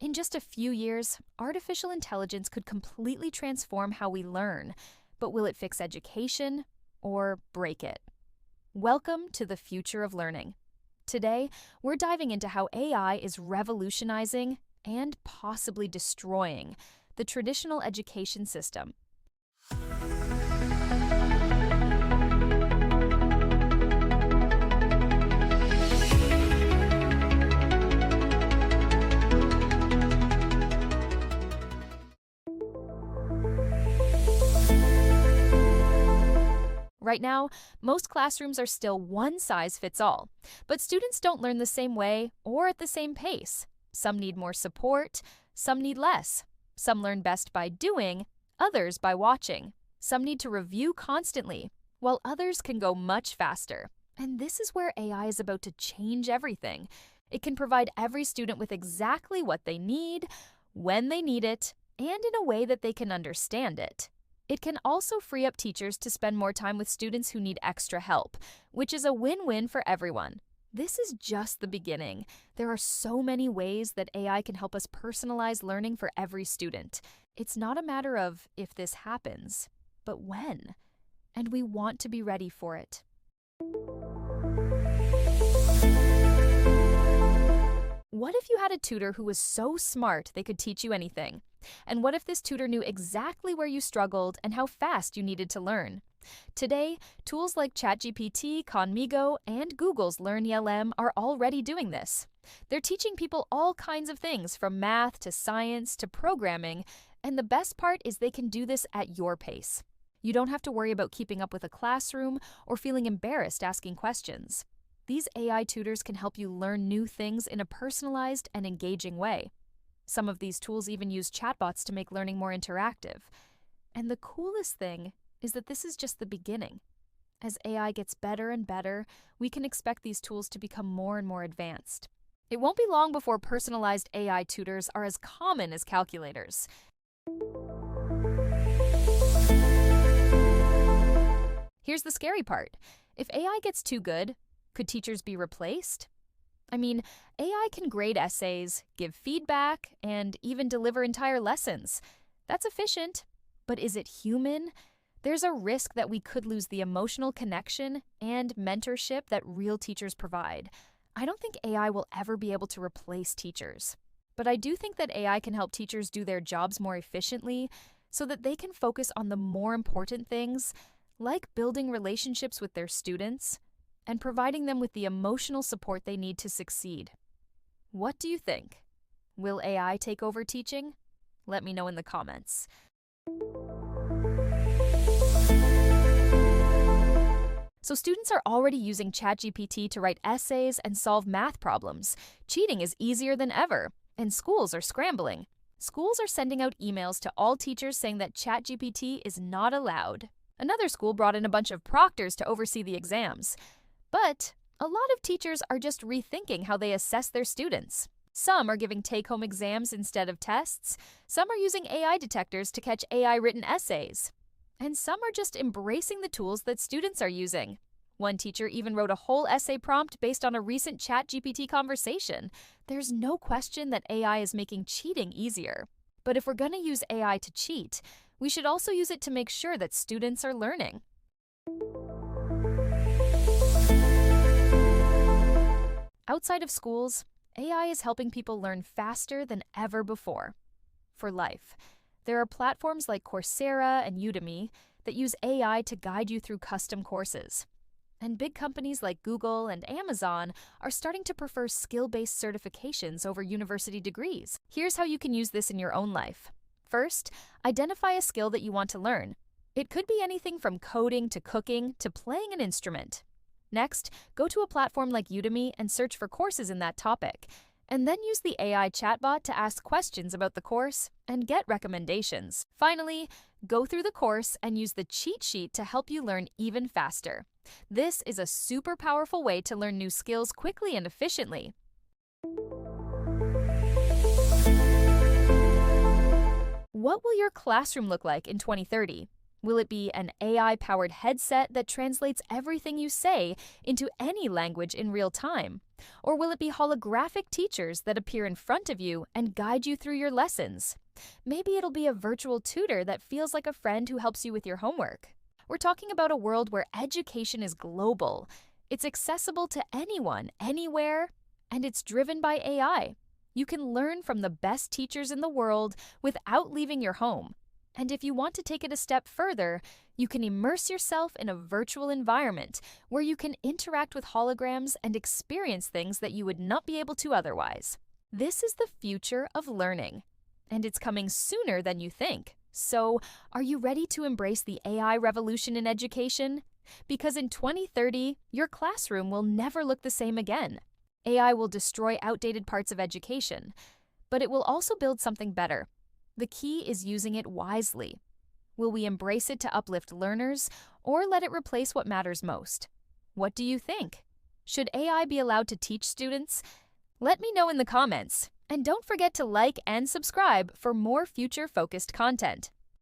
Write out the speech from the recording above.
In just a few years, artificial intelligence could completely transform how we learn. But will it fix education or break it? Welcome to the future of learning. Today, we're diving into how AI is revolutionizing and possibly destroying the traditional education system. Right now, most classrooms are still one size fits all, but students don't learn the same way or at the same pace. Some need more support, some need less. Some learn best by doing, others by watching. Some need to review constantly, while others can go much faster. And this is where AI is about to change everything. It can provide every student with exactly what they need, when they need it, and in a way that they can understand it. It can also free up teachers to spend more time with students who need extra help, which is a win-win for everyone. This is just the beginning. There are so many ways that AI can help us personalize learning for every student. It's not a matter of if this happens, but when. And we want to be ready for it. What if you had a tutor who was so smart they could teach you anything? And what if this tutor knew exactly where you struggled and how fast you needed to learn? Today, tools like ChatGPT, Conmigo, and Google's LearnELM are already doing this. They're teaching people all kinds of things from math to science to programming, and the best part is they can do this at your pace. You don't have to worry about keeping up with a classroom or feeling embarrassed asking questions. These AI tutors can help you learn new things in a personalized and engaging way. Some of these tools even use chatbots to make learning more interactive. And the coolest thing is that this is just the beginning. As AI gets better and better, we can expect these tools to become more and more advanced. It won't be long before personalized AI tutors are as common as calculators. Here's the scary part. If AI gets too good, could teachers be replaced? I mean, AI can grade essays, give feedback, and even deliver entire lessons. That's efficient, but is it human? There's a risk that we could lose the emotional connection and mentorship that real teachers provide. I don't think AI will ever be able to replace teachers. But I do think that AI can help teachers do their jobs more efficiently so that they can focus on the more important things, like building relationships with their students and providing them with the emotional support they need to succeed. What do you think? Will AI take over teaching? Let me know in the comments. So students are already using ChatGPT to write essays and solve math problems. Cheating is easier than ever, and schools are scrambling. Schools are sending out emails to all teachers saying that ChatGPT is not allowed. Another school brought in a bunch of proctors to oversee the exams. But a lot of teachers are just rethinking how they assess their students. Some are giving take-home exams instead of tests. Some are using AI detectors to catch AI-written essays. And some are just embracing the tools that students are using. One teacher even wrote a whole essay prompt based on a recent ChatGPT conversation. There's no question that AI is making cheating easier. But if we're going to use AI to cheat, we should also use it to make sure that students are learning. Outside of schools, AI is helping people learn faster than ever before. For life, there are platforms like Coursera and Udemy that use AI to guide you through custom courses. And big companies like Google and Amazon are starting to prefer skill-based certifications over university degrees. Here's how you can use this in your own life. First, identify a skill that you want to learn. It could be anything from coding to cooking to playing an instrument. Next, go to a platform like Udemy and search for courses in that topic, and then use the AI chatbot to ask questions about the course and get recommendations. Finally, go through the course and use the cheat sheet to help you learn even faster. This is a super powerful way to learn new skills quickly and efficiently. What will your classroom look like in 2030? Will it be an AI-powered headset that translates everything you say into any language in real time? Or will it be holographic teachers that appear in front of you and guide you through your lessons? Maybe it'll be a virtual tutor that feels like a friend who helps you with your homework. We're talking about a world where education is global. It's accessible to anyone, anywhere, and it's driven by AI. You can learn from the best teachers in the world without leaving your home. And if you want to take it a step further, you can immerse yourself in a virtual environment where you can interact with holograms and experience things that you would not be able to otherwise. This is the future of learning, and it's coming sooner than you think. So, are you ready to embrace the AI revolution in education? Because in 2030, your classroom will never look the same again. AI will destroy outdated parts of education, but it will also build something better. The key is using it wisely. Will we embrace it to uplift learners or let it replace what matters most? What do you think? Should AI be allowed to teach students? Let me know in the comments. And don't forget to like and subscribe for more future-focused content.